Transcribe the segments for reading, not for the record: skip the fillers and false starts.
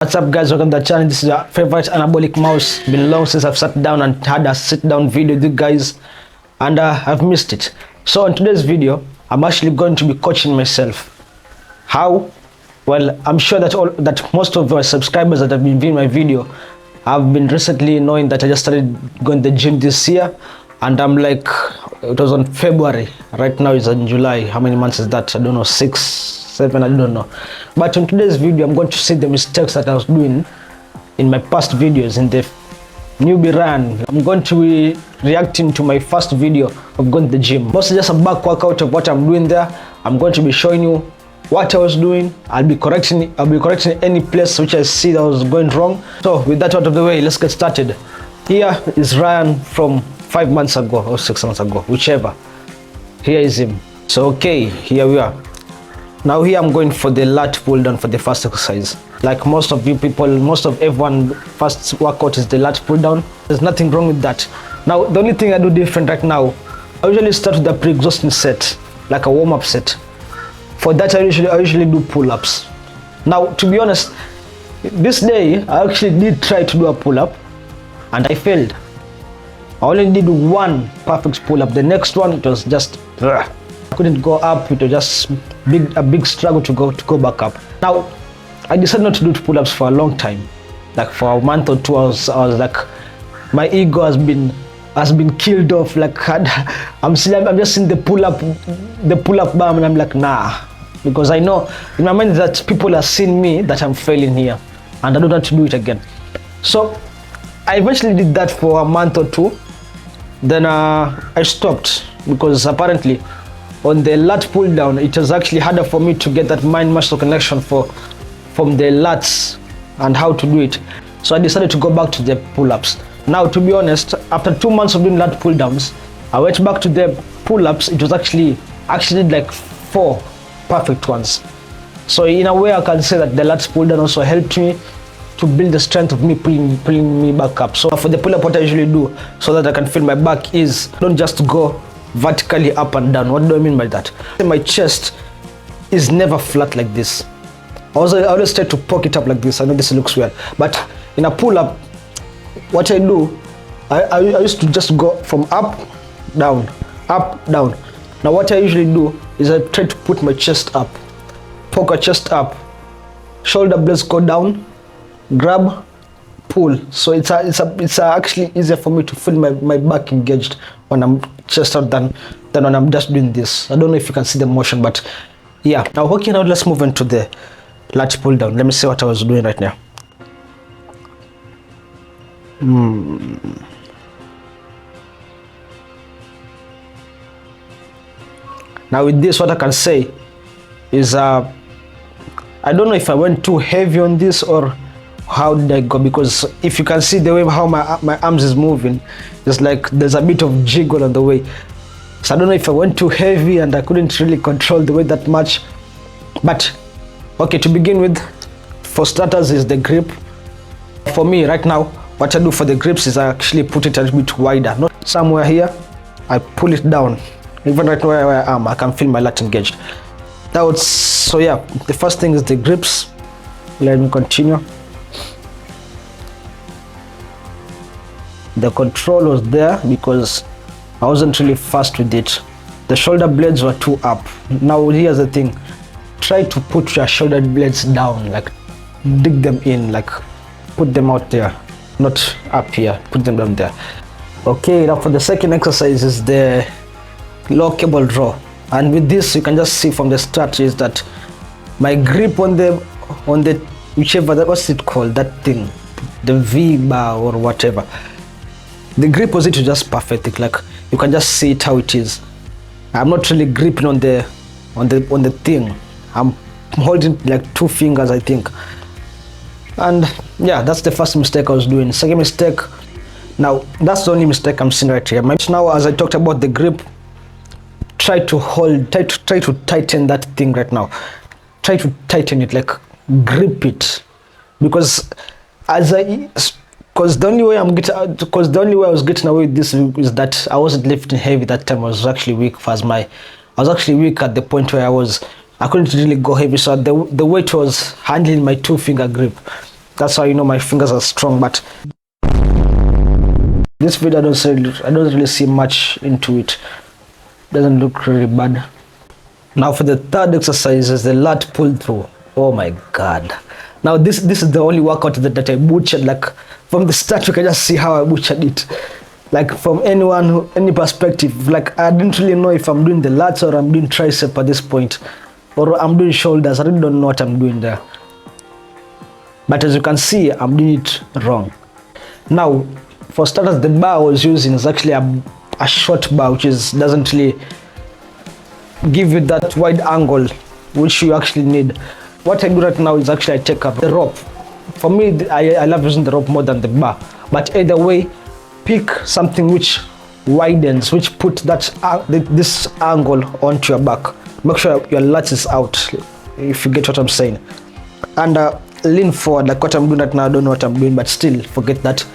What's up guys, welcome to the channel. This is your favorite anabolic mouse. Been long since I've sat down and had a sit down video with you guys, and I've missed it. So in today's video, I'm actually going to be coaching myself. How? Well, I'm sure that most of my subscribers that have been viewing my video have been recently knowing that I just started going to the gym this year, and I'm like, it was on February. Right now it's in July. How many months is that? I don't know, 6, 7, I don't know. But in today's video, I'm going to see the mistakes that I was doing in my past videos in the newbie run. I'm going to be reacting to my first video of going to the gym. Mostly just a back workout of what I'm doing there. I'm going to be showing you what I was doing. I'll be correcting any place which I see that was going wrong. So with that out of the way, let's get started. Here is Ryan from 5 months ago or 6 months ago, whichever. Here is him. So okay, here we are. Now here I'm going for the lat pull down for the first exercise. Like most of you people, most of everyone, first workout is the lat pull down. There's nothing wrong with that. Now the only thing I do different right now, I usually start with a pre-exhausting set, like a warm-up set. For that I usually do pull-ups. Now to be honest, this day I actually did try to do a pull-up and I failed. I only did one perfect pull-up. The next one, it was just I couldn't go up. It was just a big struggle to go back up. Now I decided not to do pull-ups for a long time. Like for a month or two, I was like, my ego has been killed off. Like I'm just in the pull-up bar, and I'm like, nah, because I know in my mind that people are seeing me that I'm failing here, and I don't want to do it again. So I eventually did that for a month or two. Then I stopped because apparently on the lat pull down, it was actually harder for me to get that mind muscle connection from the lats and how to do it. So I decided to go back to the pull-ups. Now to be honest, after 2 months of doing lat pull downs, I went back to the pull-ups. It was actually did like 4 perfect ones. So in a way I can say that the lat pull down also helped me to build the strength of me pulling me back up. So for the pull-up, what I usually do so that I can feel my back is don't just go vertically up and down. What do I mean by that? My chest is never flat like this. I always try to poke it up like this. I know this looks weird, but in a pull-up, what I do, I used to just go from up, down, up, down. Now what I usually do is I try to put my chest up, poke a chest up, shoulder blades go down, grab, pull. So it's actually easier for me to feel my back engaged when I'm chest out than when I'm just doing this. I don't know if you can see the motion, but yeah. Now okay, now let's move into the lat pull down. Let me see what I was doing right now. Now with this, what I can say is I don't know if I went too heavy on this or how did I go, because if you can see the way how my arms is moving, it's like there's a bit of jiggle on the way. So I don't know if I went too heavy and I couldn't really control the weight that much. But okay, to begin with, for starters is the grip. For me right now, what I do for the grips is I actually put it a little bit wider, not somewhere here. I pull it down. Even right now where I am, I can feel my lat engaged. So yeah, the first thing is the grips. Let me continue. The control was there because I wasn't really fast with it. The shoulder blades were too up. Now here's the thing, try to put your shoulder blades down, like dig them in, like put them out there, not up here, put them down there. Okay, now for the second exercise is the low cable draw, and with this you can just see from the start is that my grip on the whichever what's it called, that thing, the V bar or whatever, the grip was just perfect. Like you can just see it how it is. I'm not really gripping on the thing. I'm holding like 2 fingers, I think. And yeah, that's the first mistake I was doing. Second mistake, now that's the only mistake I'm seeing right here. Now, as I talked about the grip, try to tighten that thing right now. Try to tighten it, like grip it, because the only way I was getting away with this is that I wasn't lifting heavy that time. I was actually weak I was actually weak at the point where I couldn't really go heavy, so the weight was handling my 2-finger grip. That's how you know my fingers are strong. But this video, I don't really see much into it. Doesn't look really bad. Now for the third exercise is the lat pull through. Oh my god. Now this is the only workout that I butchered. Like from the start, you can just see how I butchered it. Like from any perspective, like I didn't really know if I'm doing the lats or I'm doing tricep at this point, or I'm doing shoulders. I really don't know what I'm doing there. But as you can see, I'm doing it wrong. Now, for starters, the bar I was using is actually a short bar, which doesn't really give you that wide angle which you actually need. What I do right now is actually I take up the rope. For me, I love using the rope more than the bar. But either way, pick something which widens, which put this angle onto your back. Make sure your lats is out, if you get what I'm saying. And lean forward, like what I'm doing right now. I don't know what I'm doing, but still, forget that.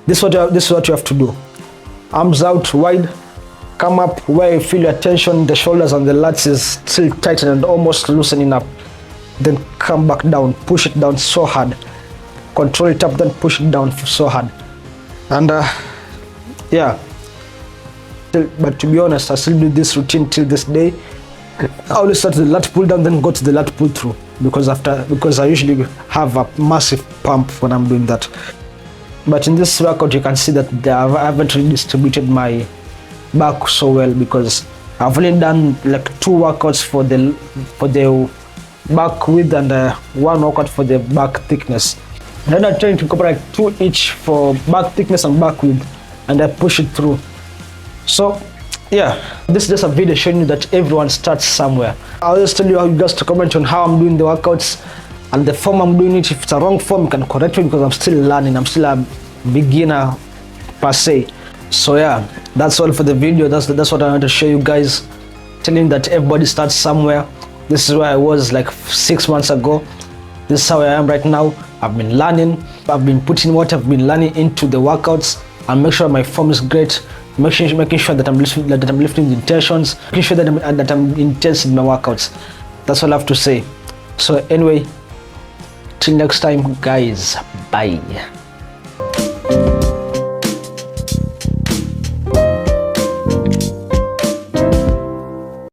This is what you have to do. Arms out wide, come up where you feel your tension, the shoulders and the lats is still tightened and almost loosening up. Then come back down, push it down so hard. Control it up, then push it down so hard. And yeah. But to be honest, I still do this routine till this day. I always start the lat pull down, then go to the lat pull through, because I usually have a massive pump when I'm doing that. But in this workout, you can see that I haven't really distributed my back so well, because I've only done like 2 workouts for the back width and 1 workout for the back thickness. Then I'm trying to incorporate 2 each for back thickness and back width, and I push it through. So yeah, this is just a video showing you that everyone starts somewhere. I'll just tell you how you guys to comment on how I'm doing the workouts and the form I'm doing it. If it's a wrong form, you can correct me, because I'm still learning. I'm still a beginner per se. So yeah, that's all for the video. That's what I want to show you guys, telling that everybody starts somewhere. This is where I was like 6 months ago. This is how I am right now. I've been learning. I've been putting what I've been learning into the workouts, and make sure my form is great. Making sure that I'm lifting the intentions, making sure that I'm intense in my workouts. That's all I have to say. So anyway, till next time, guys. Bye.